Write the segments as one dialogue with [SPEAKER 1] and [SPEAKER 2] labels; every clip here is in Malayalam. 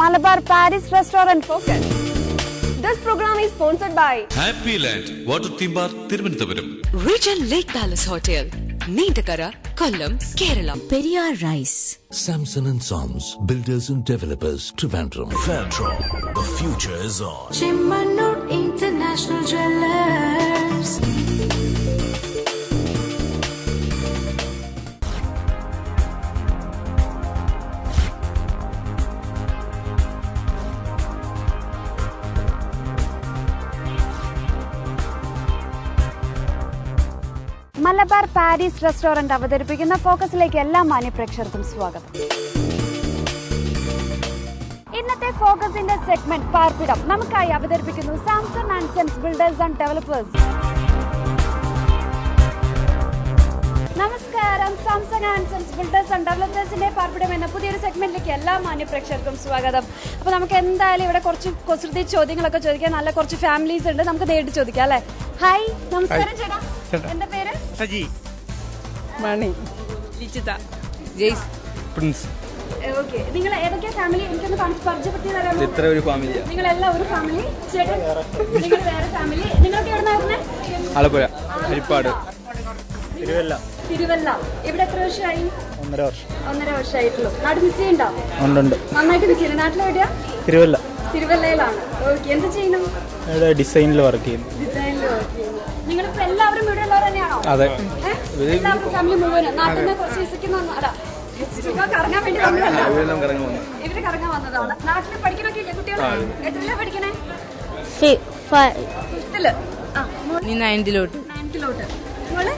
[SPEAKER 1] Malabar Paris Restaurant Focus. This program is sponsored by
[SPEAKER 2] Happy Land Water Theme Park Thiruvananthapuram,
[SPEAKER 3] Regent Lake Palace Hotel, Neendakara, Kollam, Kerala.
[SPEAKER 4] Periyar Rice.
[SPEAKER 5] Samson and Sons, Builders and Developers, Trivandrum.
[SPEAKER 6] Feltron, the future is on.
[SPEAKER 4] Chimmanur International Jewelers.
[SPEAKER 1] Malabar Paris restaurant അവതരിപ്പിക്കുന്ന ഫോക്കസിലേക്ക് എല്ലാ മാന്യപ്രേക്ഷകർക്കും സ്വാഗതം. ഇന്നത്തെ ഫോക്കസിന്റെ സെഗ്മെന്റ് പാർപ്പിടം നമുക്കായി അവതരിപ്പിക്കുന്നു Samson and sons builders and developers. നമസ്കാരം. Samson and sons builders and ഡെവലപ്പേഴ്സിന്റെ പാർപ്പിടം എന്ന പുതിയൊരു സെഗ്മെന്റിലേക്ക് എല്ലാ മാന്യപ്രേക്ഷകർക്കും സ്വാഗതം. അപ്പോൾ നമുക്ക് എന്തായാലും ഇവിടെ കുറച്ച് കുസൃതി ചോദ്യങ്ങളൊക്കെ ചോദിക്കാൻ നല്ല കുറച്ച് ഫാമിലീസ് ഉണ്ട്. നമുക്ക് നേരിട്ട് ചോദിക്കാം അല്ലേ? ഹായ്, നമസ്കാരം ചേട്ടാ. എന്റെ പേര്
[SPEAKER 7] സജി, മണി, ലിചിത, ജെയ്സ്, പ്രിൻസ്.
[SPEAKER 1] ഓക്കെ, നിങ്ങൾ ഏതൊക്കെ ഫാമിലി എനിക്കൊന്ന് പരിചയപ്പെടുത്തി തരാമോ?
[SPEAKER 7] ഇത്ര ഒരു ഫാമിലി.
[SPEAKER 1] നിങ്ങളെല്ലാം ഒരു ഫാമിലി. ചേട്ടൻ നിങ്ങൾ വേറെ ഫാമിലി. നിങ്ങളൊക്കെ എവിടെ നിന്നായിരുന്നേ?
[SPEAKER 7] ആലപ്പുഴ, ഹരിപ്പാട്, തിരുവല്ല.
[SPEAKER 1] തിരുവല്ല. ഇവിടെ എത്ര വർഷമായി?
[SPEAKER 7] 1.5 വർഷം.
[SPEAKER 1] 1.5 വർഷമായിട്ടുള്ളൂ. നാട് മിസ് ചെയ്യണ്ടോ?
[SPEAKER 7] ഉണ്ട്.
[SPEAKER 1] നന്നായിട്ട് മിസ് ചെയ്യുന്നു. നാട്ടിലെവിടെയാ?
[SPEAKER 7] തിരുവല്ല.
[SPEAKER 1] തിരുവല്ലയിലാണ്. ഓക്കെ, എന്ത് ചെയ്യുന്നു?
[SPEAKER 7] ഇവിടെ ഡിസൈനിൽ വർക്ക് ചെയ്യുന്നു.
[SPEAKER 1] ഡിസൈനിൽ വർക്ക് ചെയ്യുന്നു. നിങ്ങളിപ്പോ എല്ലാവരും ഇവിടെ ഉള്ളവർ തന്നെയാണോ?
[SPEAKER 7] അതെ.
[SPEAKER 1] എല്ലാവരും ഫാമിലി മുഴുവൻ നാട്ടിൽ നിന്ന് കുറച്ച് വിസിക്കുന്ന കറങ്ങാൻ വേണ്ടി വന്നതല്ല. ഇവര് കറങ്ങാൻ വന്നതാണ്. നാട്ടിൽ പഠിക്കണൊക്കെ ഇല്ലേ കുട്ടികൾ? എത്രയിലാ പഠിക്കണേ? 5th.
[SPEAKER 3] നീ 9th-ലോട്ട്.
[SPEAKER 1] 9th-ലോട്ട്. നിങ്ങള്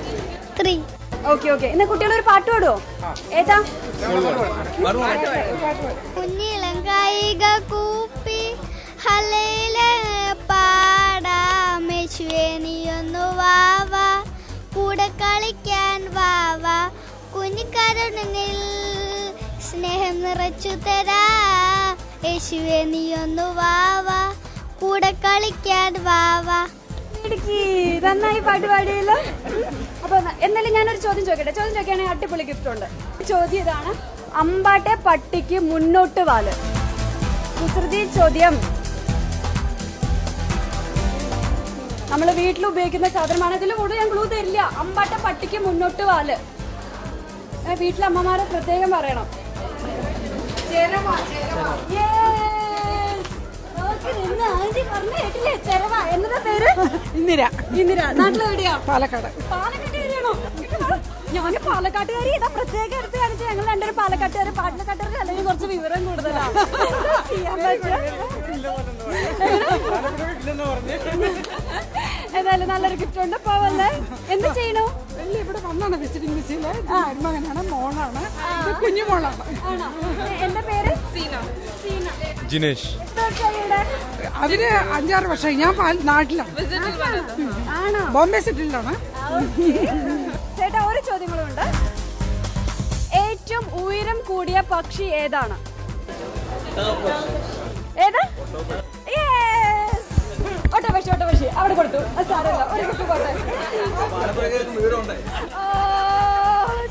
[SPEAKER 1] 3. Okay okay. ഇന്ന് കുട്ടികൾ ഒരു പാട്ട് പാടുവോ? ഏതാ?
[SPEAKER 8] കുഞ്ഞിളം കൈക കൂപ്പി ഹലയിലെ പാടാമേശുവേ നീയൊന്നു വാവാ കൂടെ കളിക്കാൻ വാവാ കുഞ്ഞിക്കരുണിൽ സ്നേഹം നിറച്ചു തരാ യേശുവേ നീയൊന്നു വാവാ കൂടെ കളിക്കാൻ വാവാ.
[SPEAKER 1] നന്നായി പാട്ട് പാടിയല്ലോ. അപ്പൊ എന്നാലും ഞാനൊരു ചോദ്യം ചോദിക്കട്ടെ. ചോദ്യം ചോദിക്കുകയാണെങ്കിൽ അടിപൊളി ഗിഫ്റ്റ് ഉണ്ട്. ചോദ്യം ഇതാണ്: അമ്പാട്ടെ പട്ടിക്ക് മുന്നോട്ട് വാല്. കുസൃതി ചോദ്യം. നമ്മൾ വീട്ടിൽ ഉപയോഗിക്കുന്ന സാധനമാണ്. ഇതിൽ കൂടുതൽ ഞാൻ ക്ലൂ തരില്ല. അമ്പാട്ടെ പട്ടിക്ക് മുന്നോട്ട് വാല്. വീട്ടിലെ അമ്മമാരെ പ്രത്യേകം പറയണം. എന്നതാ പേര്?
[SPEAKER 7] ഇന്ദിര.
[SPEAKER 1] ഇന്ദിര. നാട്ടിലെവിടെയാ?
[SPEAKER 7] പാലക്കാട്.
[SPEAKER 1] പാലക്കാട് ഏരിയാണോ? ഞാന് പാലക്കാട്ടുകാരി. ഇതാ പ്രത്യേക എടുത്ത് കാണിച്ചു. ഞങ്ങൾ രണ്ടൊരു പാലക്കാട്ടുകാര്. പാലക്കാട്ടുകാർക്ക് അല്ലെങ്കിൽ കുറച്ച് വിവരം കൂടുതലാണ്. ചെയ്യാൻ പറ്റും. ഏതായാലും നല്ലൊരു ഗിഫ്റ്റ് ഉണ്ട്. പോവല്ലേ? എന്ത് ചെയ്യണു?
[SPEAKER 7] ഇവിടെ വന്നാണ് വിസിറ്റിംഗ് വിസയില്. മകനാണ്, മോളാണ്, കുഞ്ഞുമോളാണ്.
[SPEAKER 1] ആണോ? എന്റെ പേര് സീന. സീന.
[SPEAKER 7] ജിനേഷ്.
[SPEAKER 1] എത്ര വർഷമായി ഇവിടെ?
[SPEAKER 7] അതിന് 5-6 വർഷമായി. ഞാൻ നാട്ടിലാണ്.
[SPEAKER 1] ആണോ?
[SPEAKER 7] ബോംബെ സെറ്റിലാണ്.
[SPEAKER 1] ചേട്ടാ, ഒരു ചോദ്യങ്ങളുണ്ട്. ഏറ്റവും ഉയരം കൂടിയ പക്ഷി ഏതാണ്? ഏതാ? ഒട്ടപക്ഷി. ഒട്ടപക്ഷി അവിടെ കൊടുത്തു. സാരമില്ല, ഒരു ഗിഫ്റ്റ് പോട്ടെ.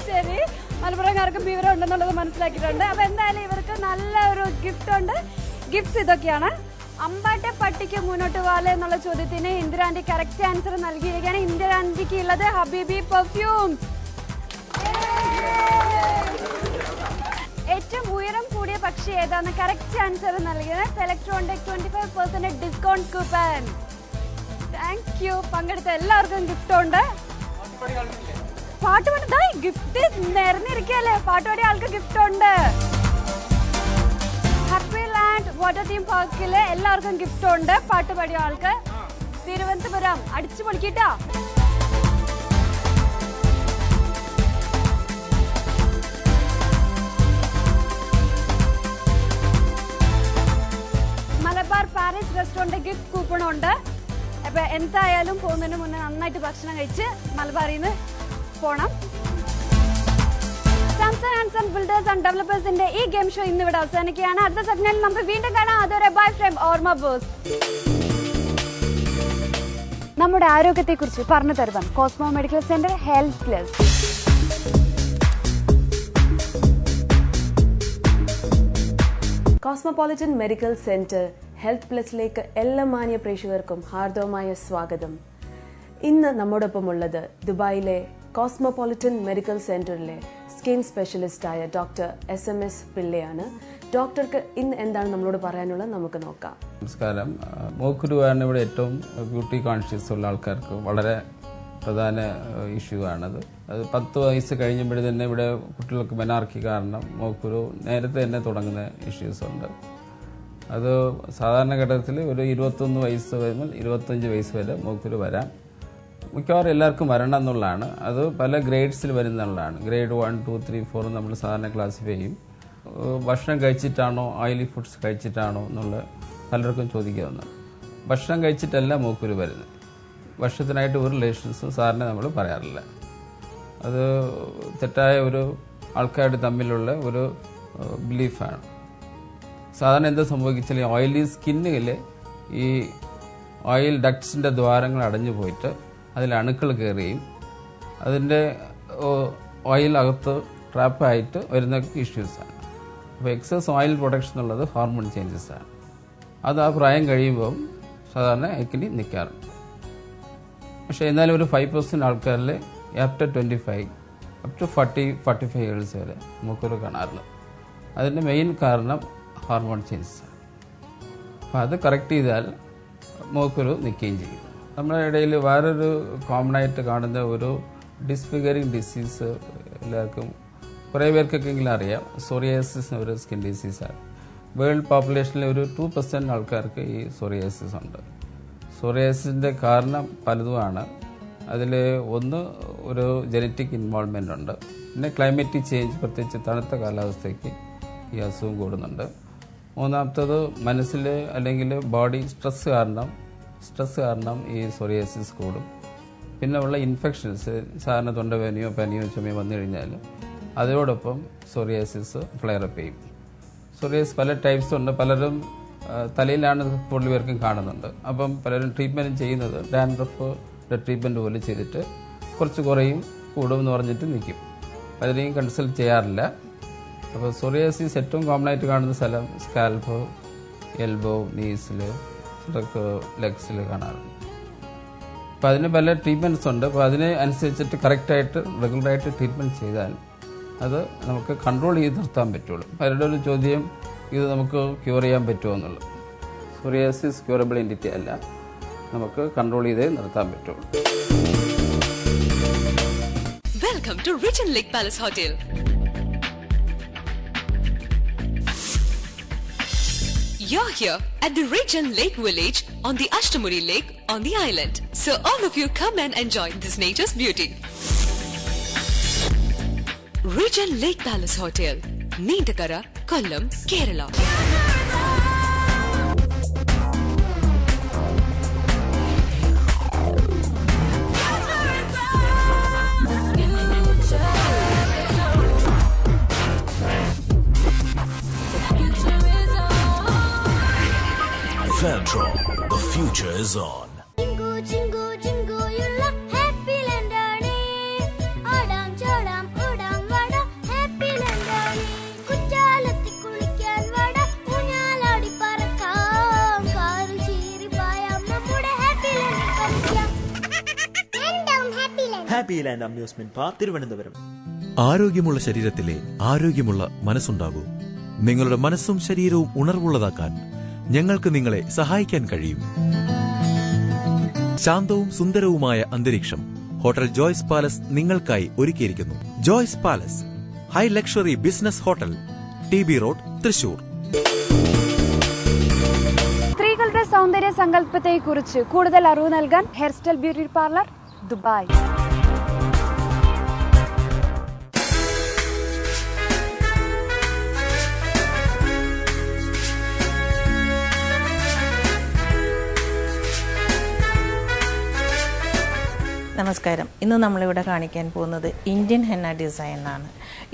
[SPEAKER 1] ശരി, മലപ്പുറംകാർക്കും വിവരം ഉണ്ടെന്നുള്ളത് മനസ്സിലാക്കിയിട്ടുണ്ട്. അപ്പൊ എന്തായാലും ഇവർക്ക് നല്ല ഒരു ഗിഫ്റ്റ് ഉണ്ട്. ഗിഫ്റ്റ്സ് ഇതൊക്കെയാണ്. അമ്പാട്ടെ പട്ടിക്ക് മുന്നോട്ട് വാല എന്നുള്ള ചോദ്യത്തിന് ഇന്ദിരാന്റി കറക്റ്റ് ആൻസർ നൽകിയിരിക്കുകയാണ്. ഇന്ദിരാന്റിക്ക് ഉള്ളത് ഹബീബി പെർഫ്യൂംസ്. ഏറ്റവും ഉയരം കൂടിയ പക്ഷി ഏതാന്ന് കറക്റ്റ് ആൻസർ നൽകിയത് സെലക്ട്രോണിക് 25% ഡിസ്കൗണ്ട് കൂപ്പൺ. Thank you. പങ്കെടുത്ത എല്ലാവർക്കും ഗിഫ്റ്റ് ഉണ്ട്. പാട്ടുപാടി ഗിഫ്റ്റ് നിറഞ്ഞിരിക്കല്ലേ. പാട്ടുപാടി ആൾക്ക് ഗിഫ്റ്റ് ഉണ്ട്. ഹാപ്പി ലാൻഡ് വാട്ടർ തീം പാർക്കില് എല്ലാവർക്കും ഗിഫ്റ്റ് ഉണ്ട്. പാട്ടുപാടിയ ആൾക്ക്. തിരുവനന്തപുരം അടിച്ചു പൊളിക്കിട്ടാ. Malabar Paris restaurant gift coupon ഉണ്ട്. അപ്പൊ എന്തായാലും പോകുന്നതിന് മുന്നേ നന്നായിട്ട് ഭക്ഷണം കഴിച്ച് മലബാറിൽ നിന്ന് പോണം. Samson and sons builders and ഡെവലപ്പേഴ്സിന്റെ ഈ ഗെയിം ഷോ ഇന്ന് ഇവിടെ അവസാനിക്കുകയാണ്. അടുത്ത സെഗ്മെന്റിൽ നമുക്ക് വീണ്ടും കാണാം. അതുവരെ ബൈ ഫ്രം ഓർമ്മ ബോസ്. നമ്മുടെ ആരോഗ്യത്തെക്കുറിച്ച് പറഞ്ഞു തരുവാൻ Cosmo medical centre health plus.
[SPEAKER 9] Cosmo cosmopolitan medical centre health പ്ലസിലേക്ക് എല്ലാ മാന്യ പ്രേക്ഷകർക്കും ഹാർദവമായ സ്വാഗതം. ഇന്ന് നമ്മോടൊപ്പം ഉള്ളത് ദുബായിലെ കോസ്മോപോളിറ്റൻ മെഡിക്കൽ സെന്ററിലെ സ്കിൻ സ്പെഷ്യലിസ്റ്റായ ഡോക്ടർ SMS പിള്ളയാണ്. ഡോക്ടർക്ക് ഇന്ന് എന്താണ് നമ്മളോട് പറയാനുള്ളത് നമുക്ക് നോക്കാം.
[SPEAKER 10] നമസ്കാരം. മൂക്കുരുവാണ് ഇവിടെ ഏറ്റവും ബ്യൂട്ടി കോൺഷ്യസ് ഉള്ള ആൾക്കാർക്ക് വളരെ പ്രധാന ഇഷ്യൂ ആണത്. അത് 10 വയസ്സ് കഴിയുമ്പോഴേ തന്നെ ഇവിടെ കുട്ടികൾക്ക് മെനാർക്കി കാരണം മൂക്കുരു നേരത്തെ തന്നെ തുടങ്ങുന്ന ഇഷ്യൂസ് ഉണ്ട്. അത് സാധാരണഘട്ടത്തിൽ ഒരു 21 വയസ്സ് വരുമ്പോൾ 25 വയസ്സ് വരെ മൂക്കുരു വരാം. മിക്കവാറും എല്ലാവർക്കും വരണം എന്നുള്ളതാണ്. അത് പല ഗ്രേഡ്സിൽ വരുന്നുള്ളതാണ്. ഗ്രേഡ് 1, 2, 3, 4 നമ്മൾ സാധാരണ ക്ലാസിഫൈ ചെയ്യും. ഭക്ഷണം കഴിച്ചിട്ടാണോ ഓയിലി ഫുഡ്സ് കഴിച്ചിട്ടാണോ എന്നുള്ള പലർക്കും ചോദിക്കാവുന്നത്. ഭക്ഷണം കഴിച്ചിട്ടല്ല മൂക്കുരു വരുന്നത്. ഭക്ഷണത്തിനായിട്ട് ഒരു റിലേഷൻസും സാറിന് നമ്മൾ പറയാറില്ല. അത് തെറ്റായ ഒരു ആൾക്കാർ തമ്മിലുള്ള ഒരു ബിലീഫാണ്. സാധാരണ എന്താ സംഭവിച്ചാൽ ഓയിലി സ്കിന്നിൽ ഈ ഓയിൽ ഡക്ട്സിൻ്റെ ദ്വാരങ്ങൾ അടഞ്ഞു പോയിട്ട് അതിൽ അണുക്കൾ കയറുകയും അതിൻ്റെ ഓയിൽ അകത്ത് ട്രാപ്പായിട്ട് വരുന്ന ഇഷ്യൂസാണ്. അപ്പോൾ എക്സസ് ഓയിൽ പ്രൊഡക്ഷൻ എന്നുള്ളത് ഹോർമോൺ ചേഞ്ചസ് ആണ്. അത് ആ പ്രായം കഴിയുമ്പം സാധാരണ എക്കിനി നിൽക്കാറുണ്ട്. പക്ഷേ എന്നാലും ഒരു 5% ആൾക്കാരിൽ ആഫ്റ്റർ 25 അപ് ടു 40-45 ഇയേഴ്സ് വരെ മൂക്കുരു കാണാറുണ്ട്. അതിൻ്റെ മെയിൻ കാരണം ഹോർമോൺ ചേഞ്ചസ് ആണ്. അപ്പോൾ അത് കറക്റ്റ് ചെയ്താൽ മൂക്കുരു നിൽക്കുകയും ചെയ്യും. നമ്മുടെ ഇടയിൽ വേറൊരു കോമൺ ആയിട്ട് കാണുന്ന ഒരു ഡിസ്ഫിഗറിങ് ഡിസീസ് എല്ലാവർക്കും കുറേ പേർക്കൊക്കെങ്കിലും അറിയാം. സോറിയാസിസ് ഒരു സ്കിൻ ഡിസീസാണ്. വേൾഡ് പോപ്പുലേഷനിൽ ഒരു 2% ആൾക്കാർക്ക് ഈ സോറിയാസിസ് ഉണ്ട്. സോറിയാസിൻ്റെ കാരണം പലതുമാണ്. അതിൽ ഒന്ന് ഒരു ജനറ്റിക് ഇൻവോൾവ്മെൻ്റ് ഉണ്ട്. പിന്നെ ക്ലൈമറ്റിക് ചേഞ്ച്, പ്രത്യേകിച്ച് തണുത്ത കാലാവസ്ഥയ്ക്ക് ഈ അസുഖം കൂടുന്നുണ്ട്. മൂന്നാമത്തത് മനസ്സിൽ അല്ലെങ്കിൽ ബോഡി സ്ട്രെസ് കാരണം ഈ സോറിയാസിസ് കൂടും. പിന്നെ ഉള്ള ഇൻഫെക്ഷൻസ്, സാധാരണ തൊണ്ടവേദനയോ പനിയോ ചുമയോ വന്നു കഴിഞ്ഞാൽ അതോടൊപ്പം സോറിയാസിസ് ഫ്ലെയറപ്പ് ചെയ്യും. സോറിയാസിസ് പല ടൈപ്സ് ഉണ്ട്. പലരും തലയിലാണ് കൂടുതൽ പേർക്കും കാണുന്നുണ്ട്. അപ്പം പലരും ട്രീറ്റ്മെൻറ്റ് ചെയ്യുന്നത് ഡാൻഡ്രഫിൻ്റെ ട്രീറ്റ്മെൻറ്റ് പോലെ ചെയ്തിട്ട് കുറച്ച് കുറയും കൂടും എന്ന് പറഞ്ഞിട്ട് നിൽക്കും. പലരെയും കൺസൾട്ട് ചെയ്യാറില്ല. അപ്പോൾ സോറിയാസിസ് ഏറ്റവും കോമൺ ആയിട്ട് കാണുന്ന സ്ഥലം സ്കാൽപ്പ്, എൽബോ, നീസിൽ, ലെഗ്സിൽ കാണാറുണ്ട്. അപ്പോൾ അതിന് പല ട്രീറ്റ്മെൻറ്റ്സ് ഉണ്ട്. അപ്പോൾ അതിനെ അനുസരിച്ചിട്ട് കറക്റ്റായിട്ട് റെഗുലറായിട്ട് ട്രീറ്റ്മെൻറ്റ് ചെയ്താൽ അത് നമുക്ക് കൺട്രോൾ ചെയ്ത് നിർത്താൻ പറ്റുള്ളൂ. പലരുടെ ഒരു ചോദ്യം, ഇത് നമുക്ക് ക്യൂർ ചെയ്യാൻ പറ്റുമോ എന്നുള്ളത്. സോറിയാസിസ് ക്യൂറബിൾ എൻറ്റിറ്റി അല്ല, നമുക്ക് കൺട്രോൾ ചെയ്തേ നിർത്താൻ പറ്റുള്ളൂ.
[SPEAKER 3] Welcome to Regent Lake Palace Hotel. You're here at the Regent Lake Village on the Ashtamuri Lake on the island. So all of you come and enjoy this nature's beauty. Regent Lake Palace Hotel, Neendakara, Kollam, Kerala.
[SPEAKER 6] Feltron, the future is on.
[SPEAKER 8] Jingo, jingo, jingo, you look happy London. Adam, chodam, udam, vada, happy London. Kuchalatti kulikkan vada, unaladi parakam, karu cheeri payam, nammude happy London parikam. Endam happy London.
[SPEAKER 11] Happy Land Amusement Park, Thiruvananthapuram.
[SPEAKER 5] ആരോഗ്യമുള്ള ശരീരത്തിലെ ആരോഗ്യമുള്ള മനസ്സുണ്ടാകൂ. നിങ്ങളുടെ മനസ്സും ശരീരവും ഉണർവുള്ളതാക്കാൻ ഞങ്ങൾക്ക് നിങ്ങളെ സഹായിക്കാൻ കഴിയും. ശാന്തവും സുന്ദരവുമായ അന്തരീക്ഷം ഹോട്ടൽ ജോയ്സ് പാലസ് നിങ്ങൾക്കായി ഒരുക്കിയിരിക്കുന്നു. Joys Palace, high luxury business hotel, TB road, Thrissur.
[SPEAKER 1] സ്ത്രീകളുടെ സൗന്ദര്യ സങ്കല്പത്തെക്കുറിച്ച് കൂടുതൽ അറിവ് നൽകാൻ hair style beauty parlour Dubai.
[SPEAKER 12] നമസ്കാരം. ഇന്ന് നമ്മളിവിടെ കാണിക്കാൻ പോകുന്നത് ഇന്ത്യൻ ഹെന്ന ഡിസൈനാണ്.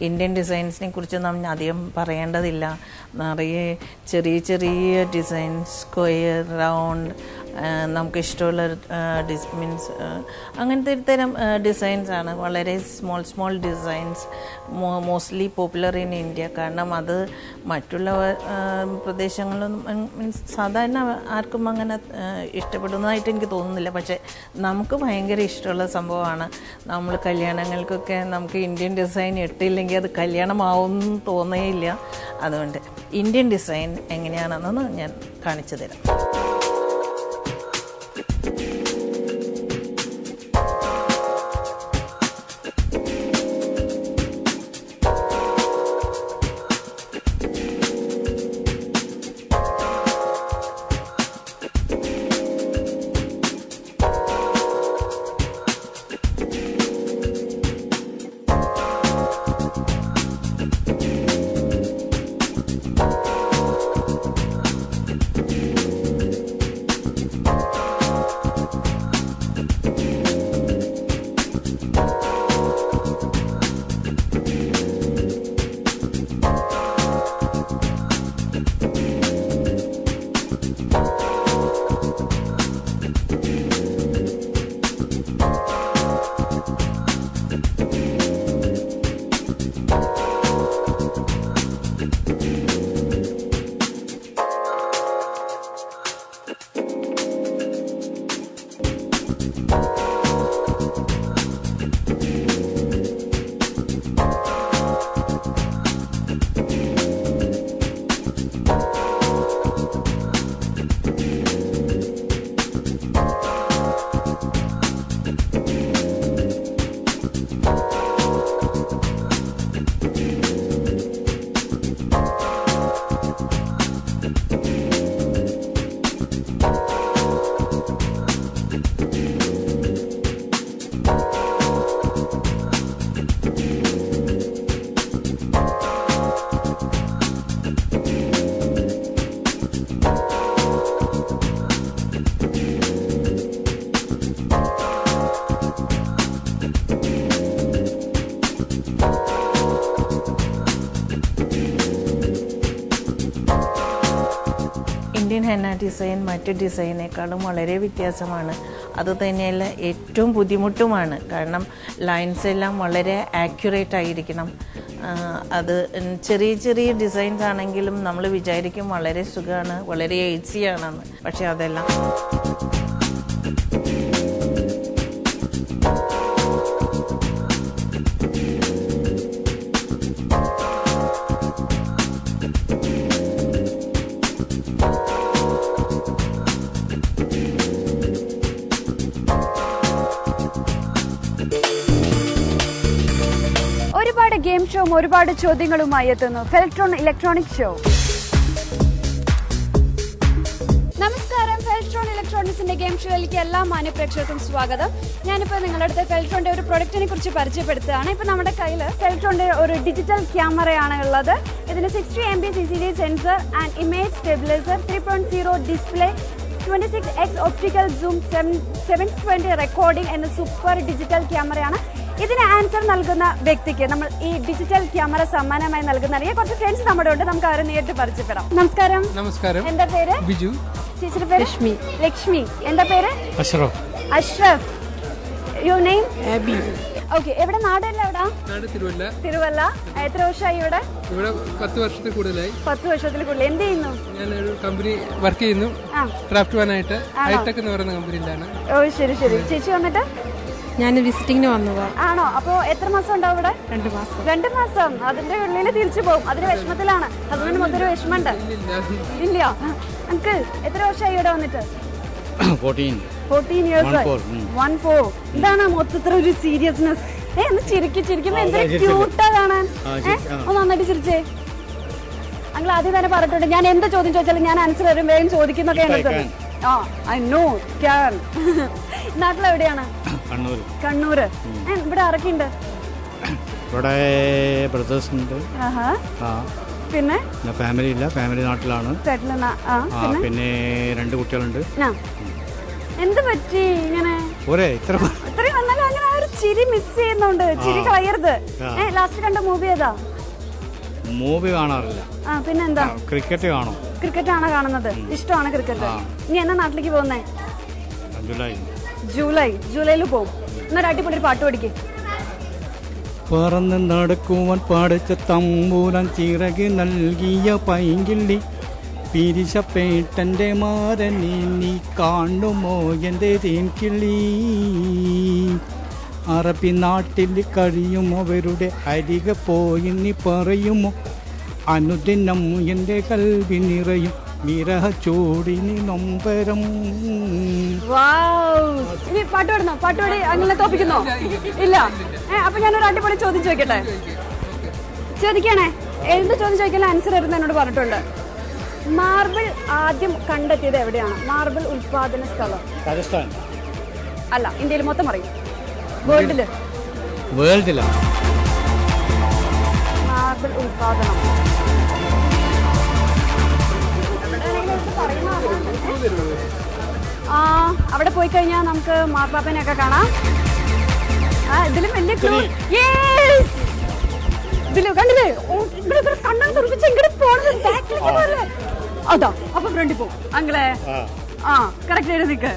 [SPEAKER 12] ഇന്ത്യൻ ഡിസൈൻസിനെ കുറിച്ച് നമ്മൾ അധികം പറയേണ്ടതില്ല. നിറയെ ചെറിയ ചെറിയ ഡിസൈൻ, സ്ക്വയർ, റൗണ്ട്, നമുക്ക് ഇഷ്ടമുള്ള മീൻസ് അങ്ങനത്തെ ഒരു തരം ഡിസൈൻസാണ്. വളരെ small designs, mostly popular in India. കാരണം അത് മറ്റുള്ള പ്രദേശങ്ങളിലൊന്നും മീൻസ് സാധാരണ ആർക്കും അങ്ങനെ ഇഷ്ടപ്പെടുന്നതായിട്ട് എനിക്ക് തോന്നുന്നില്ല. പക്ഷേ നമുക്ക് ഭയങ്കര ഇഷ്ടമുള്ള സംഭവമാണ്. നമ്മൾ കല്യാണങ്ങൾക്കൊക്കെ നമുക്ക് ഇന്ത്യൻ ഡിസൈൻ ഇട്ടില്ലെങ്കിൽ അത് കല്യാണമാവുമെന്ന് തോന്നുകയില്ല. അതുകൊണ്ട് ഇന്ത്യൻ ഡിസൈൻ എങ്ങനെയാണെന്ന് ഞാൻ കാണിച്ചു തരാം. ഇന്ത്യൻ ഹെന്ന ഡിസൈൻ മറ്റ് ഡിസൈനേക്കാളും വളരെ വ്യത്യാസമാണ്. അതുതന്നെയല്ല ഏറ്റവും ബുദ്ധിമുട്ടുമാണ്. കാരണം ലൈൻസ് എല്ലാം വളരെ ആക്യുറേറ്റ് ആയിരിക്കണം. അത് ചെറിയ ഡിസൈൻസ് ആണെങ്കിലും നമ്മൾ വിചാരിക്കും വളരെ സുഖമാണ്, വളരെ ഈസിയാണെന്ന്. പക്ഷെ അതെല്ലാം
[SPEAKER 1] ഒരുപാട് ഗെയിം ഷോയും ഒരുപാട് ചോദ്യങ്ങളുമായി എത്തുന്നു ഫെൽട്രോൺ ഇലക്ട്രോണിക് ഷോ. നമസ്കാരം, ഫെൽട്രോൺ ഇലക്ട്രോണിക്സിന്റെ ഗെയിം ഷോയിലേക്ക് എല്ലാ മാന്യപ്രേക്ഷകർക്കും സ്വാഗതം. ഞാനിപ്പോൾ നിങ്ങളുടെ അടുത്ത് ഫെൽട്രോണിന്റെ ഒരു പ്രൊഡക്റ്റിനെ കുറിച്ച് പരിചയപ്പെടുത്തുകയാണ്. ഇപ്പൊ നമ്മുടെ കയ്യിൽ ഫെൽട്രോണിന്റെ ഒരു ഡിജിറ്റൽ ക്യാമറയാണ് ഉള്ളത്. ഇതിന് 60 MB CCD sensor and image stabiliser, 3.0 display, 26x optical zoom, 720 recording എന്ന സൂപ്പർ ഡിജിറ്റൽ ക്യാമറയാണ്. ഇതിന് ആൻസർ നൽകുന്ന വ്യക്തിക്ക് നമ്മൾ ഈ ഡിജിറ്റൽ ക്യാമറ സമ്മാനമായി നൽകുന്ന കുറച്ച് ഫ്രണ്ട്സ് നമ്മുടെ ഉണ്ട്. നമുക്ക് അവരെ നേരിട്ട് പരിചയപ്പെടാം. നമസ്കാരം.
[SPEAKER 13] നമസ്കാരം.
[SPEAKER 1] എന്റെ പേര്
[SPEAKER 13] ബിജു.
[SPEAKER 1] ചേച്ചിയുടെ പേര് ലക്ഷ്മി. എന്റെ പേര് Ashraf. Your name? Abi. Okay, എവിടെ നാടല്ല? എവിടാ? തിരുവല്ല. എത്ര വർഷമായി ഇവിടെ?
[SPEAKER 13] 10 വർഷത്തിൽ കൂടുതലായി.
[SPEAKER 1] 10 വർഷത്തിൽ കൂടുതൽ. എന്ത് ചെയ്യുന്നു?
[SPEAKER 13] ഞാനൊരു കമ്പനി വർക്ക് ചെയ്യുന്നു, ക്രാഫ്റ്റ് വാനായിട്ട്. ഹൈടെക് എന്ന് പറയുന്ന കമ്പനിയിലാണ്.
[SPEAKER 1] ഓ ശരി. ചേച്ചി വന്നിട്ട്?
[SPEAKER 14] ഞാൻ വിസിറ്റിംഗിന് വന്നതാ.
[SPEAKER 1] ആണോ? അപ്പൊ എത്ര മാസം ഉണ്ടാവും ഇവിടെ?
[SPEAKER 14] 2 മാസം.
[SPEAKER 1] 2 മാസം. അതിന്റെ ഉള്ളിൽ തിരിച്ചു പോകും. അതിന് വിഷമത്തിലാണ്. ഹസ്ബൻഡ് മൊത്തം വിഷമമുണ്ട്. ഇല്ല അങ്കിൾ, എത്ര വർഷമായി ഇവിടെ വന്നിട്ട്? 14 years. 14. ഇതാണ് മൊത്തത്തിൽ ഒരു സീരിയസ്നെസ്. ഒന്ന് ചിരിക്കുമ്പോ എന്തൊരു ക്യൂട്ടാ കാണാൻ. ഒന്ന് നന്നായിട്ട് ചിരിച്ചേ. അങ്കിൾ ആദ്യം തന്നെ പറഞ്ഞിട്ടുണ്ട്, ഞാൻ എന്ത് ചോദ്യം ചോദിച്ചാലും ഞാൻ ആൻസർ തരും, വേഗം ചോദിക്കുന്നൊക്കെയാണ്. I know can. നാട്ടിലെവിടെയാണ്? കണ്ണൂര്. ഇവിടെ ആരൊക്കെയുണ്ട്?
[SPEAKER 15] ഇവിടെ ബ്രദേഴ്സ് ഉണ്ട്.
[SPEAKER 1] പിന്നെ
[SPEAKER 15] ഫാമിലി ഇല്ല, ഫാമിലി നാട്ടിലാണ്. പിന്നെ 2 കുട്ടികളുണ്ട്.
[SPEAKER 1] എന്ത് പറ്റി ഇങ്ങനെ? ഇത്രയും വന്നാലും അങ്ങനെ ഒരു ചിരി മിസ് ചെയ്യുന്നുണ്ട്. ചിരി കളയരുത്. ലാസ്റ്റ് കണ്ട മൂവി ഏതാ?
[SPEAKER 15] മൂവി കാണാറില്ല.
[SPEAKER 1] പിന്നെന്താ?
[SPEAKER 15] ക്രിക്കറ്റ് കാണും.
[SPEAKER 1] ക്രിക്കറ്റ് ആണോ കാണുന്നത്? ഇഷ്ടമാണ് ക്രിക്കറ്റ്. ഇനി എന്നാ നാട്ടിലേക്ക് പോകുന്നേ? ജൂലൈയിൽ പോകും. എന്നൊരു അടിപൊളി ഒരു പാട്ട് പഠിക്കേ.
[SPEAKER 15] പറന്ന് നടക്കുവാൻ പാടച്ച തമ്പൂരാൻ ചിറക് നൽകിയ പൈങ്കിള്ളി പിരിശപ്പേട്ടന്റെ മാരനെ നീ കാണുമോ എൻ്റെ തേൻകിള്ളി. അറബി നാട്ടിൽ കഴിയുമവരുടെ അരികെ പോയി നീ പറയുമോ അനുദിനം എൻ്റെ കൽവി നിറയും വിരഹ ചൂടിനി നൊമ്പരം.
[SPEAKER 1] ഇനി പാട്ട് പാടുന്നോ? പാട്ട് പാടി അങ്ങനെ തോപ്പിക്കുന്നോ? ഇല്ല. അപ്പൊ ഞാനൊരു അടിപൊളി ചോദ്യം ചോദിക്കട്ടെ? ചോദിക്കണേ. എന്ത് ചോദ്യം ചോദിക്കാൻ ആൻസർ ആയിരുന്നു എന്നോട് പറഞ്ഞിട്ടുണ്ട്. മാർബിൾ ആദ്യം കണ്ടെത്തിയത് എവിടെയാണ്? മാർബിൾ ഉൽപാദന സ്ഥലം
[SPEAKER 15] രാജസ്ഥാൻ
[SPEAKER 1] അല്ല, ഇന്ത്യയിൽ മൊത്തം പറയും. വേൾഡിലാണ് മാർബിൾ ഉൽപാദനം. അവിടെ പോയി കഴിഞ്ഞാൽ നമുക്ക് മാർപ്പാപ്പനെയൊക്കെ കാണാം. ഇതിലും വലിയ ക്ലൂ ഇതില് കണ്ടില്ലേ? കണ്ണാൻ തുറപ്പിച്ച് എങ്ങനെ പോണത്? അതാ അപ്പൊ ഫ്രണ്ടിൽ പോകും. അങ്ങളെ കറക്റ്റ് ആയിട്ട് നിൽക്ക്.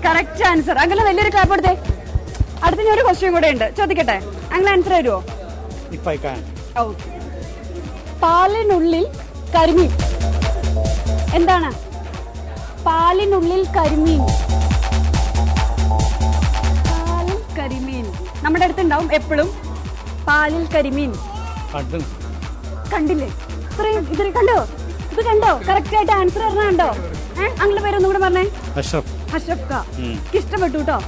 [SPEAKER 1] Correct answer. അങ്ങനെ വലിയൊരു ക്ലാപ്പ് കൊടുത്തേ. അടുത്ത ഞാൻ ഒരു ക്വസ്റ്റ്യൻ കൂടെ ഉണ്ട്, ചോദിക്കട്ടെ? അങ്ങനെ ആൻസർ തരുമോ? പാലിനുള്ളിൽ കരിമീൻ എന്താണ്? പാലിനുള്ളിൽ കരിമീൻ. പാലിൽ കരിമീൻ നമ്മുടെ അടുത്തുണ്ടാവും എപ്പോഴും. പാലിൽ കരിമീൻ കണ്ടില്ലേ? ഇത് കണ്ടോ? ഇത് കണ്ടോ? കറക്റ്റ് ആയിട്ട് ആൻസർ പറഞ്ഞോ? അങ്ങനെ പേരൊന്നും കൂടെ പറഞ്ഞേ. അഷ്റഫ് ഖാ. ഇഷ്ടപ്പെട്ടു കേട്ടോ.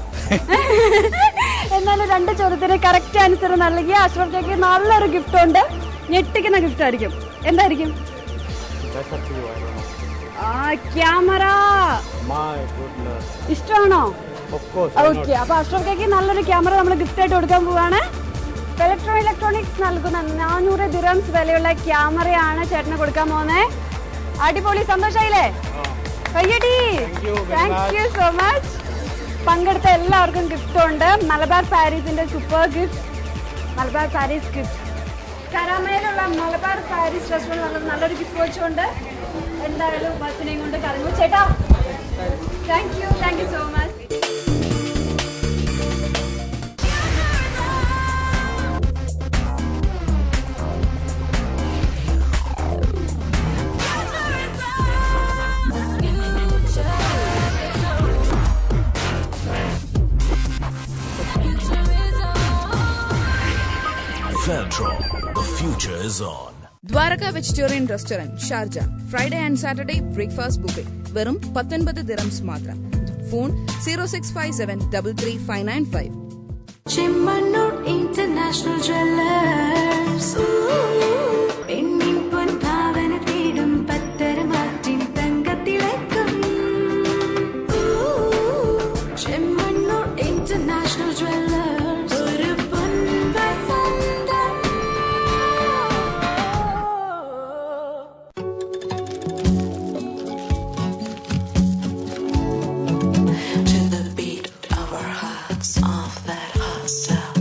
[SPEAKER 1] എന്നാലും 2 ചോദ്യത്തിന് കറക്റ്റ് ആൻസർ നൽകിയ അഷ്റഫ് ഖാക്ക് നല്ലൊരു ഗിഫ്റ്റ് ഉണ്ട്. ഞെട്ടിക്കുന്ന ഗിഫ്റ്റ് ആയിരിക്കും. എന്തായിരിക്കും? ക്യാമറ. ഇഷ്ടമാണോ? ഓക്കെ. അപ്പൊ അഷ്റഫ് ഖാക്ക് നല്ലൊരു ക്യാമറ നമ്മൾ ഗിഫ്റ്റ് ആയിട്ട് കൊടുക്കാൻ പോവാണ്. ഇലക്ട്രോണിക്സ് നൽകുന്ന 400 ദിറംസ് വിലയുള്ള ക്യാമറയാണ് ചേട്ടന് കൊടുക്കാൻ പോകുന്നത്. അടിപൊളി. സന്തോഷായില്ലേ? കയ്യടി. Thank you so much. പങ്കെടുത്ത എല്ലാവർക്കും ഗിഫ്റ്റ് ഉണ്ട്. മലബാർ പാരീസിന്റെ super gift. Malabar Paris gift കരാമയിലുള്ള മലബാർ പാരീസ് റെസ്റ്റോറന്റ് നല്ലൊരു ഗിഫ്റ്റ് വെച്ചുകൊണ്ട് എന്തായാലും ബസ്സിനെയും കൊണ്ട് കറങ്ങും. ചേട്ടാ thank you so much.
[SPEAKER 6] Feltron, the future is on.
[SPEAKER 16] Dwaraka Vegetarian Restaurant, Sharjah. Friday and Saturday breakfast buffet. വെറും 19 ദിറംസ് മാത്രം. ഫോൺ 0657335995.
[SPEAKER 4] Chimmanur International Jewelers. പെണ്ണിൻ പൊൻഭാവന തേടും പത്തരമാറ്റിൻ തങ്കത്തിളക്കം. Chimmanur International Jewelers. ഒരു പൊൻവസന്തം. To the beat of our hearts off that hot stuff.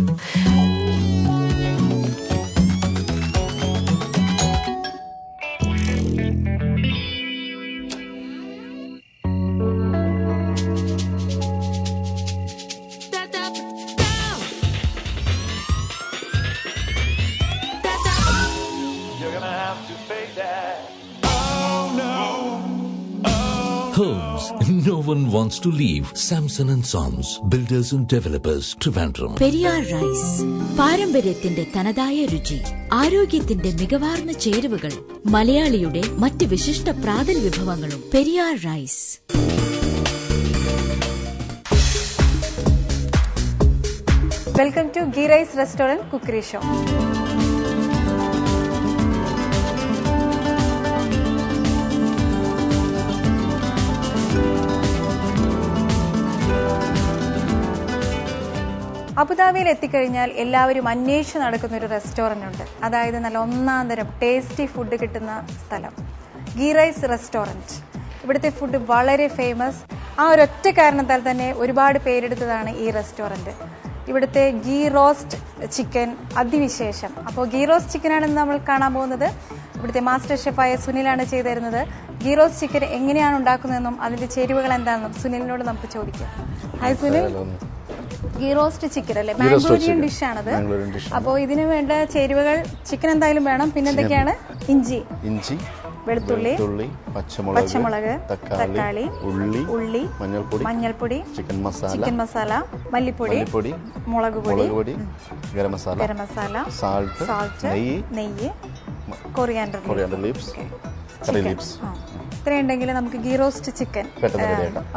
[SPEAKER 6] Homes no one wants to leave. Samson and Sons, builders and developers, Trivandrum.
[SPEAKER 4] Periyar rice. പാരമ്പര്യത്തിന്റെ തനതായ രുചി, ആരോഗ്യത്തിന്റെ മികവാർന്ന ചേരുവകൾ, മലയാളിയുടെ മറ്റ് വിശിഷ്ട പ്രാതൽ വിഭവങ്ങളും. Periyar rice.
[SPEAKER 17] Welcome to ghee rice restaurant cookery show. അബുദാബിയിൽ എത്തിക്കഴിഞ്ഞാൽ എല്ലാവരും അന്വേഷിച്ച് നടക്കുന്ന ഒരു റെസ്റ്റോറന്റ് ഉണ്ട്. അതായത് നല്ല ഒന്നാം തരം ടേസ്റ്റി ഫുഡ് കിട്ടുന്ന സ്ഥലം ഗീ റൈസ് റെസ്റ്റോറന്റ്. ഇവിടുത്തെ ഫുഡ് വളരെ ഫേമസ്. ആ ഒരൊറ്റ കാരണത്താൽ തന്നെ ഒരുപാട് പേരെടുത്തതാണ് ഈ റെസ്റ്റോറന്റ്. ഇവിടുത്തെ ഗീ റോസ്റ്റ് ചിക്കൻ അതിവിശേഷം. അപ്പോൾ ഗീ റോസ്റ്റ് ചിക്കനാണ് നമ്മൾ കാണാൻ പോകുന്നത്. ഇവിടുത്തെ മാസ്റ്റർ ഷെഫായ സുനിലാണ് ചെയ്തു തരുന്നത്. ഗീ റോസ്റ്റ് ചിക്കൻ എങ്ങനെയാണ് ഉണ്ടാക്കുന്നതെന്നും അതിന്റെ ചേരുവകൾ എന്താണെന്നും സുനിലിനോട് നമുക്ക് ചോദിക്കാം. Hi Sunil, ghee roast chicken അല്ലേ, മാംഗ്ലൂരിയൻ ഡിഷാണത്. അപ്പോൾ ഇതിന് വേണ്ട ചേരുവകൾ ചിക്കൻ എന്തായാലും വേണം. പിന്നെ എന്തൊക്കെയാണ്? ഇഞ്ചി, വെളുത്തുള്ളി, പച്ചമുളക്, തക്കാളി, ഉള്ളി, മഞ്ഞൾപ്പൊടി, ചിക്കൻ മസാല, മല്ലിപ്പൊടി, മുളക് പൊടി, ഗരം മസാല, സാൾട്ട്, നെയ്യ്, കൊറിയാൻഡർ ലീവ്സ്, കറി ലീവ്സ്. ഇത്രയുണ്ടെങ്കിൽ നമുക്ക് ഗീ റോസ്റ്റ് ചിക്കൻ.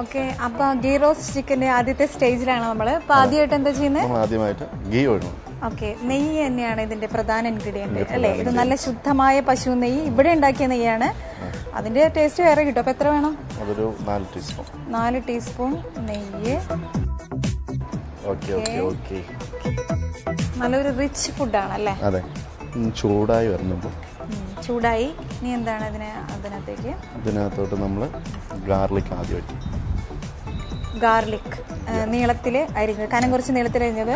[SPEAKER 17] ഓക്കെ, അപ്പൊ ഗീ റോസ്റ്റ് ചിക്കന്റെ ആദ്യത്തെ സ്റ്റേജിലാണ് നമ്മള്. അപ്പൊ ആദ്യമായിട്ട് എന്താ ചെയ്യുന്നത്? ആദ്യമായിട്ട് ഗീ ഒഴിക്കണം. ഓക്കെ, നെയ്യ് തന്നെയാണ് ഇതിന്റെ പ്രധാന ഇൻഗ്രീഡിയന്റ് അല്ലേ? ഇത് നല്ല ശുദ്ധമായ പശു നെയ്യ്, ഇവിടെ ഉണ്ടാക്കിയ നെയ്യാണ്. അതിന്റെ ടേസ്റ്റ് വേറെ കിട്ടും. അപ്പൊ എത്ര വേണം? അതൊരു 4 ടീസ്പൂൺ നെയ്യ്. നല്ലൊരു റിച്ച് ഫുഡാണ് അല്ലേ? അതെ. ചൂടായി വരുന്നുണ്ട്. ചൂടായി. ഇനി എന്താണ് ഇതിനകത്തോട്ട് നമ്മൾ ഗാർലിക് ആദ്യം വയ്ക്കും. ഗാർലിക് നീളത്തിൽ അരിഞ്ഞത്, കനം കുറച്ച് നീളത്തിൽ അരിഞ്ഞത്.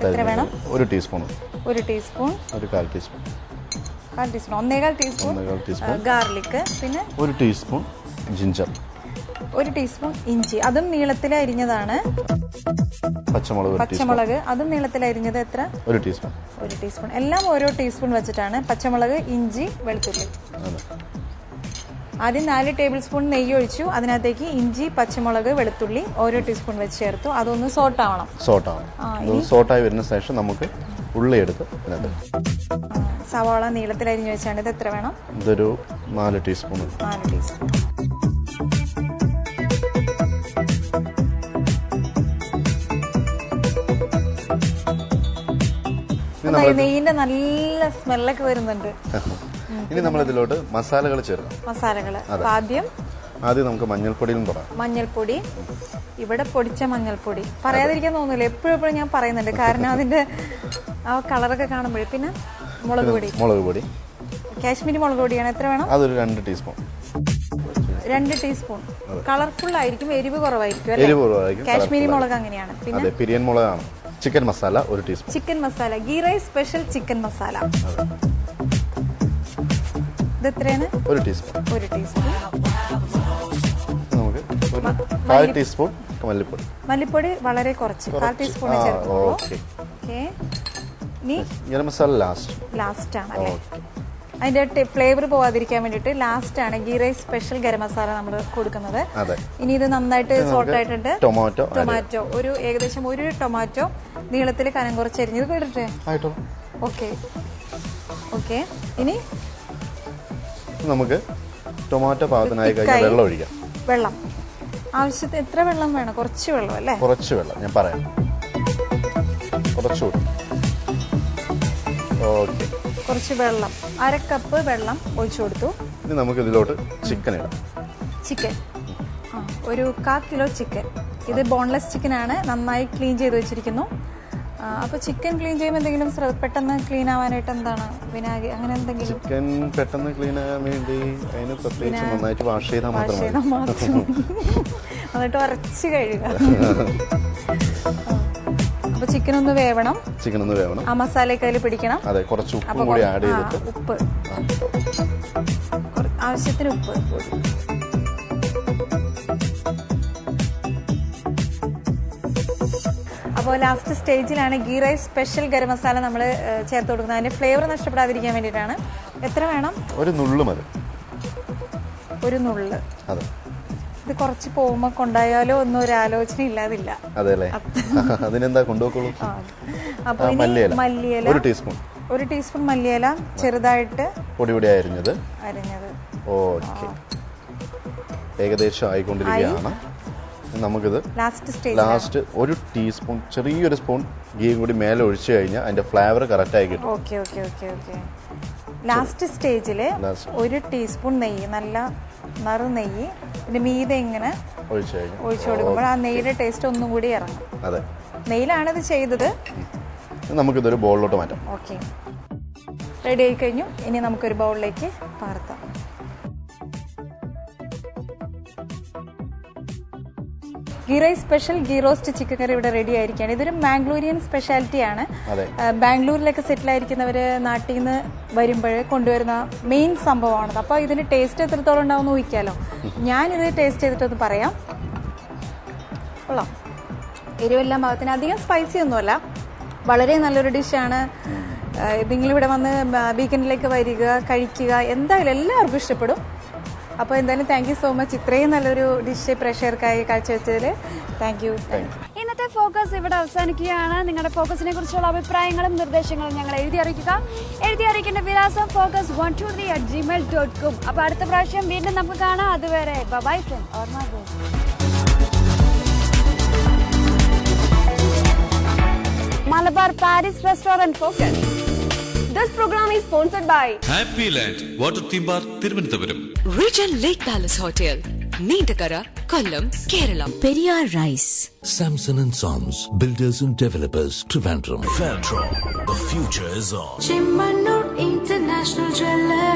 [SPEAKER 17] എത്ര വേണം? 1 teaspoon. 1 teaspoon, 1/4 teaspoon, 1/4 teaspoon garlic. പിന്നെ 1 ടീസ്പൂൺ ജിഞ്ചർ, 1 ടീസ്പൂൺ ഇഞ്ചി, അതും നീളത്തിൽ അരിഞ്ഞതാണ്. പച്ചമുളക് അതും നീളത്തിൽ അരിഞ്ഞത്. എത്ര? 1 ടീസ്പൂൺ. 1 ടീസ്പൂൺ. എല്ലാം ഓരോ ടീസ്പൂൺ വെച്ചിട്ടാണ്. പച്ചമുളക്, ഇഞ്ചി, വെളുത്തുള്ളി. ആദ്യം 4 ടേബിൾ സ്പൂൺ നെയ്യ് ഒഴിച്ചു. അതിനകത്തേക്ക് ഇഞ്ചി, പച്ചമുളക്, വെളുത്തുള്ളി ഓരോ ടീസ്പൂൺ വെച്ച് ചേർത്തു. അതൊന്ന് സോട്ടാവണം. സോട്ടായി വരുന്ന ശേഷം നമുക്ക് ഉള്ളി എടുത്ത് സവാള നീളത്തിൽ അരിഞ്ഞു വെച്ചാണ്. ഇത് എത്ര വേണം? ഇതൊരു 4 ടീസ്പൂൺ. 4 ടീസ്പൂൺ. നെയ്യിന്റെ നല്ല സ്മെല്ലൊക്കെ വരുന്നുണ്ട്. ഇനി നമ്മൾ ഇതിലോട്ട് മസാലകൾ ചേർക്കാം. ആദ്യം നമുക്ക് മഞ്ഞൾപ്പൊടിയും തുടങ്ങാം. മഞ്ഞൾപ്പൊടി, ഇവിടെ പൊടിച്ച മഞ്ഞൾപ്പൊടി പറയാതിരിക്കാൻ തോന്നില്ല, എപ്പോഴും ഞാൻ പറയുന്നുണ്ട്, കാരണം അതിന്റെ ആ കളറൊക്കെ കാണുമ്പോഴേ. പിന്നെ മുളക് പൊടി, കാശ്മീരി മുളക് പൊടിയാണ്. എത്ര വേണം? അതൊരു 2 ടീസ്പൂൺ. 2 ടീസ്പൂൺ. കളർഫുൾ ആയിരിക്കും, എരിവ് കുറവായിരിക്കും. കാശ്മീരി മുളക് അങ്ങനെയാണ്. പിന്നെ പിരിയൻ മുളകാണ്. Chicken masala 1 teaspoon. Chicken masala, ghee rice special chicken masala. ഇത് എത്രയാണ്? 1 ടീസ്പൂൺ. 1 ടീസ്പൂൺ. നമുക്ക് 1/4 ടീസ്പൂൺ മല്ലിപ്പൊടി. മല്ലിപ്പൊടി വളരെ കുറച്ച്, 1/4 ടീസ്പൂൺ ചേർക്കുള്ളൂ. ഓക്കേ. ഇനി ഗരം മസാല ലാസ്റ്റ് ആണ് അല്ലേ? അതിന്റെ ഫ്ലേവർ പോവാതിരിക്കാൻ വേണ്ടിട്ട് ലാസ്റ്റ് ആണ് ഗീ റൈസ് സ്പെഷ്യൽ ഗരം മസാല നമ്മൾ കൊടുക്കുന്നത്. ഇനി ഇത് നന്നായിട്ട് സോൾട്ട് ആയിട്ടുണ്ട്. ടൊമാറ്റോ ഒരു ഏകദേശം 1 ടൊമാറ്റോ നീളത്തിൽ കനം കുറച്ച് അരിഞ്ഞത് കേട്ടിട്ടേ. ഓക്കെ. ഇനി നമുക്ക് ടൊമാറ്റോ പാകത്തിനായി കഴിഞ്ഞാൽ വെള്ളം ഒഴിക്കാം. വെള്ളം ആവശ്യത്തിന് എത്ര വെള്ളം വേണം? കുറച്ച് വെള്ളം അല്ലേ? കുറച്ച് വെള്ളം ഞാൻ പറയാം. കുറച്ചുകൂടി. ഓക്കെ, കുറച്ച് വെള്ളം, 1/2 കപ്പ് വെള്ളം ഒഴിച്ചു കൊടുത്തു. ഇനി നമുക്ക് ഇതിലോട്ട് ചിക്കൻ ഇടാം. ചിക്കൻ ഒരു 1/4 കിലോ ചിക്കൻ. ഇത് ബോൺലെസ് ചിക്കൻ ആണ്, നന്നായി ക്ലീൻ ചെയ്ത് വെച്ചിരിക്കുന്നു. അപ്പൊ ചിക്കൻ ക്ലീൻ ചെയ്യുമ്പോൾ എന്തെങ്കിലും പെട്ടെന്ന് ക്ലീൻ ആവാനായിട്ട് എന്താണ് വിനാഗിരി അങ്ങനെ എന്തെങ്കിലും? ചിക്കൻ പെട്ടെന്ന് ക്ലീൻ ആകാൻ വേണ്ടി അതിന് പ്രത്യേകിച്ച് നന്നായിട്ട് വാഷ് ചെയ്താൽ മാത്രം എന്നിട്ട് ഉരച്ച് കഴുകുക. അപ്പൊ ചിക്കൻ ഒന്ന് വേവണം. ആ മസാലയൊക്കെ അതിൽ പിടിക്കണം. അതെ, കുറച്ച് ഉപ്പും കൂടി ആഡ് ചെയ്തിട്ട്. ഉപ്പ് ആവശ്യത്തിന് ഉപ്പ്. അപ്പോൾ ലാസ്റ്റ് സ്റ്റേജിലാണ് ghee rice special garam masala നമ്മൾ ചേർത്ത് കൊടുക്കുന്നത്. അതിന്റെ ഫ്ലേവർ നഷ്ടപ്പെടാതിരിക്കാൻ വേണ്ടിയിട്ടാണ്. എത്ര വേണം? 1 നുള്ള് മതി. 1 നുള്ള്. അതെ. ഇത് കുറച്ച് പോകുമ്പോ കൊണ്ടായാലോ ഒന്നും ഒരു ആലോചന ഇല്ലാതില്ല. അതെല്ലേ? അതിനെന്താ കൊണ്ടുപോകുള്ളൂ. അപ്പൊ മല്ലിയില 1 ടീസ്പൂൺ. 1 ടീസ്പൂൺ മല്ലിയില ചെറുതായിട്ട് പൊടി അരിഞ്ഞത്. ഓക്കെ, ഏകദേശം ആയിക്കൊണ്ടിരിക്കുകയാണ്. നമുക്കിത് ലാസ്റ്റ് 1 ടീസ്പൂൺ ചെറിയൊരു സ്പൂൺ ഗീ കൂടി മേലെ ഒഴിച്ചു കഴിഞ്ഞാൽ അതിന്റെ ഫ്ലേവർ കറക്റ്റ് ആയി കിട്ടും. ഓക്കെ. ലാസ്റ്റ് സ്റ്റേജില് 1 ടീസ്പൂൺ നെയ്യ്, നല്ല നറു നെയ്യ് ഇതിന്റെ മീതെ ഇങ്ങനെ ഒഴിച്ചു കൊടുക്കുമ്പോൾ ആ നെയ്യുടെ ടേസ്റ്റ് ഒന്നും കൂടി ഇറങ്ങും. അതെ, നെയ്യിലാണ് ഇത് ചെയ്തത്. നമുക്കിതൊരു ബൗളിലോട്ട് മാറ്റാം. ഓക്കെ, റെഡി ആയി കഴിഞ്ഞു. ഇനി നമുക്കൊരു ബൗളിലേക്ക് പകർത്താം. Ghee rice special ghee roast chicken curry ഇവിടെ റെഡി ആയിരിക്കുകയാണ്. ഇതൊരു മാംഗ്ലൂരിയൻ സ്പെഷ്യാലിറ്റിയാണ്. ബാംഗ്ലൂരിലൊക്കെ സെറ്റിൽ ആയിരിക്കുന്നവർ നാട്ടിൽ നിന്ന് വരുമ്പോൾ കൊണ്ടുവരുന്ന മെയിൻ സംഭവമാണത്. അപ്പോൾ ഇതിന് ടേസ്റ്റ് എത്രത്തോളം ഉണ്ടാവുമെന്ന് ഊഹിക്കാമല്ലോ. ഞാനിത് ടേസ്റ്റ് ചെയ്തിട്ടൊന്ന് പറയാം. കൊള്ളാം, എരിവെല്ലാം ഭാഗത്തിന്, അധികം സ്പൈസി ഒന്നുമല്ല, വളരെ നല്ലൊരു ഡിഷാണ്. നിങ്ങളിവിടെ വന്ന് വീക്കെൻഡിലേക്ക് വരിക, കഴിക്കുക, എന്തായാലും എല്ലാവർക്കും ഇഷ്ടപ്പെടും. അപ്പോൾ എന്തായാലും താങ്ക് യു സോ മച്ച്, ഇത്രയും നല്ലൊരു ഡിഷ് പ്രേക്ഷകർക്കായി കാഴ്ചവെച്ചതിൽ താങ്ക് യു.
[SPEAKER 1] ഇന്നത്തെ ഫോക്കസ് ഇവിടെ അവസാനിക്കുകയാണ്. നിങ്ങളുടെ ഫോക്കസിനെ കുറിച്ചുള്ള അഭിപ്രായങ്ങളും നിർദ്ദേശങ്ങളും ഞങ്ങൾ എഴുതി അറിയിക്കേണ്ട വിലാസം focus123@gmail.com. അപ്പോൾ അടുത്ത പ്രാവശ്യം വീണ്ടും നമുക്ക് കാണാം. അതുവരെ ബൈ ഫ്രം ഓർമ്മ. Malabar Paris Restaurant Focus. This program is sponsored by
[SPEAKER 2] Happy Land Water Theme Park Tirunelveli.
[SPEAKER 3] Regent Lake Palace Hotel, Neendakara, Kollam, Kerala.
[SPEAKER 4] Periyar Rice.
[SPEAKER 6] Samson and Sons, Builders and Developers, Trivandrum.
[SPEAKER 18] The future is on.
[SPEAKER 8] Chimmanur International Jewelers.